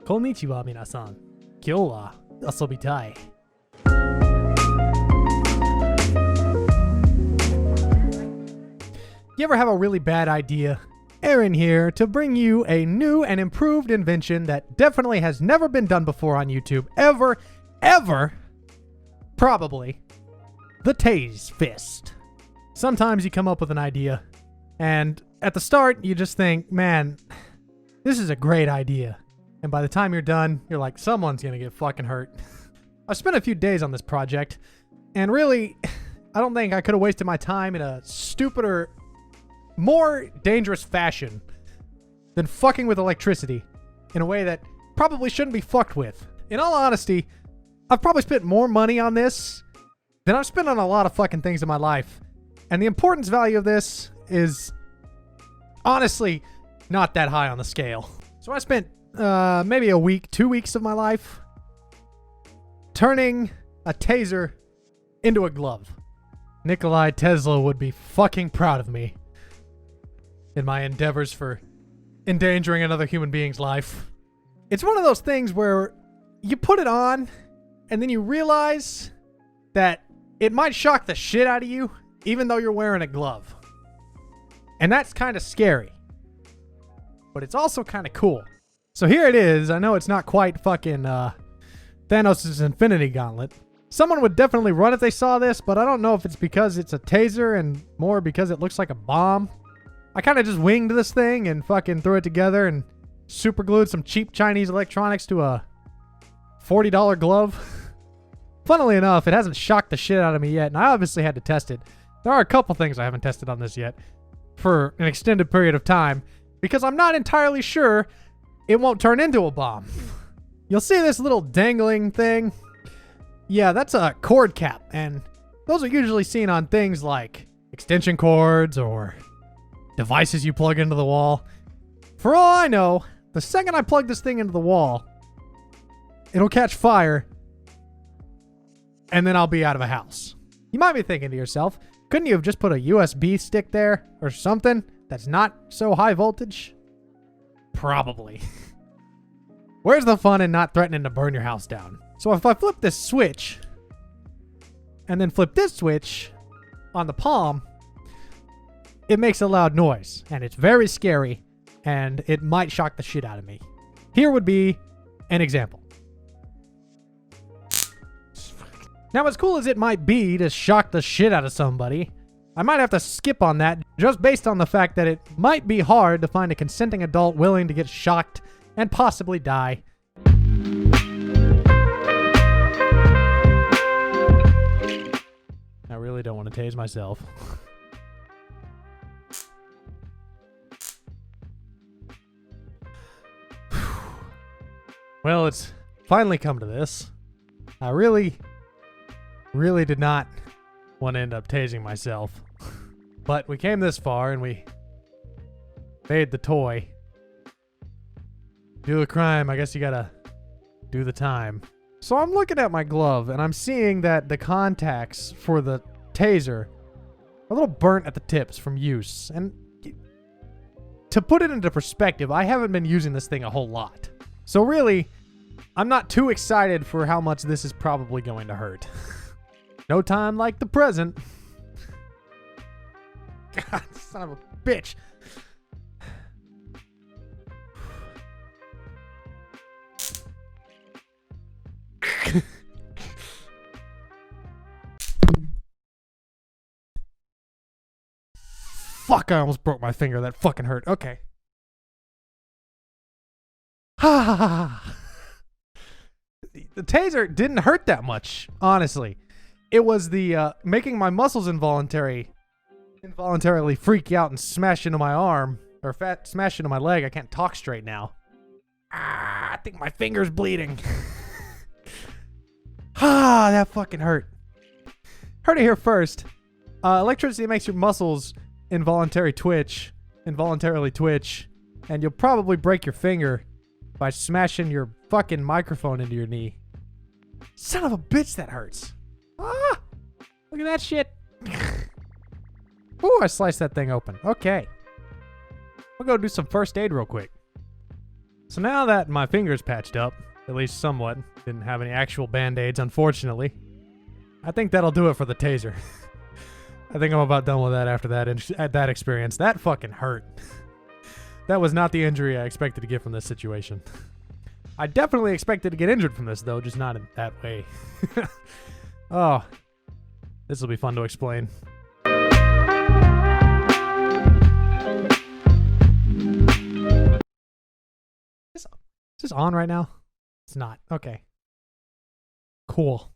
Konnichiwa, minasan. Kyou wa asobitai. You ever have a really bad idea? Aaron here to bring you a new and improved invention that definitely has never been done before on YouTube. Ever. Probably. The Tase Fist. Sometimes you come up with an idea, and at the start, you just think, man, this is a great idea. And by the time you're done, you're like, someone's gonna get fucking hurt. I spent a few days on this project, and really, I don't think I could have wasted my time in a stupider, more dangerous fashion than fucking with electricity in a way that probably shouldn't be fucked with. In all honesty, I've probably spent more money on this than I've spent on a lot of fucking things in my life. And the importance value of this is honestly not that high on the scale. So I spent maybe a week, 2 weeks of my life turning a taser into a glove. Nikolai Tesla would be fucking proud of me in my endeavors for endangering another human being's life. It's one of those things where you put it on and then you realize that it might shock the shit out of you even though you're wearing a glove. And that's kind of scary. But it's also kind of cool. So here it is. I know it's not quite fucking Thanos' Infinity Gauntlet. Someone would definitely run if they saw this, but I don't know if it's because it's a taser and more because it looks like a bomb. I kind of just winged this thing and fucking threw it together and super glued some cheap Chinese electronics to a $40 glove. Funnily enough, it hasn't shocked the shit out of me yet, and I obviously had to test it. There are a couple things I haven't tested on this yet for an extended period of time because I'm not entirely sure it won't turn into a bomb. You'll see this little dangling thing. Yeah, that's a cord cap, and those are usually seen on things like extension cords or devices you plug into the wall. For all I know, the second I plug this thing into the wall, it'll catch fire, and then I'll be out of a house. You might be thinking to yourself, couldn't you have just put a USB stick there or something that's not so high voltage? Probably. Where's the fun in not threatening to burn your house down? So if I flip this switch and then flip this switch on the palm, it makes a loud noise and it's very scary and it might shock the shit out of me. Here would be an example. Now, as cool as it might be to shock the shit out of somebody, I might have to skip on that just based on the fact that it might be hard to find a consenting adult willing to get shocked and possibly die. I really don't want to tase myself. Well, it's finally come to this. I really did not want to end up tasing myself. But we came this far and we made the toy. Do the crime, I guess you gotta do the time. So I'm looking at my glove and I'm seeing that the contacts for the taser are a little burnt at the tips from use. And to put it into perspective, I haven't been using this thing a whole lot. So really, I'm not too excited for how much this is probably going to hurt. No time like the present. God, son of a bitch. Fuck, I almost broke my finger. That fucking hurt. Okay. The taser didn't hurt that much, honestly. It was the making my muscles involuntarily freak out and smash into my arm, or smash into my leg. I can't talk straight now. I think my finger's bleeding. That fucking hurt. Heard it here first. Electricity makes your muscles involuntarily twitch, and you'll probably break your finger by smashing your fucking microphone into your knee. Son of a bitch, that hurts. Look at that shit. Ooh, I sliced that thing open. Okay. I'll go do some first aid real quick. So now that my finger's patched up, at least somewhat, didn't have any actual band-aids, unfortunately, I think that'll do it for the taser. I think I'm about done with that after that experience. That fucking hurt. That was not the injury I expected to get from this situation. I definitely expected to get injured from this, though, just not in that way. Oh, this will be fun to explain. Is this on right now? It's not. Okay. Cool.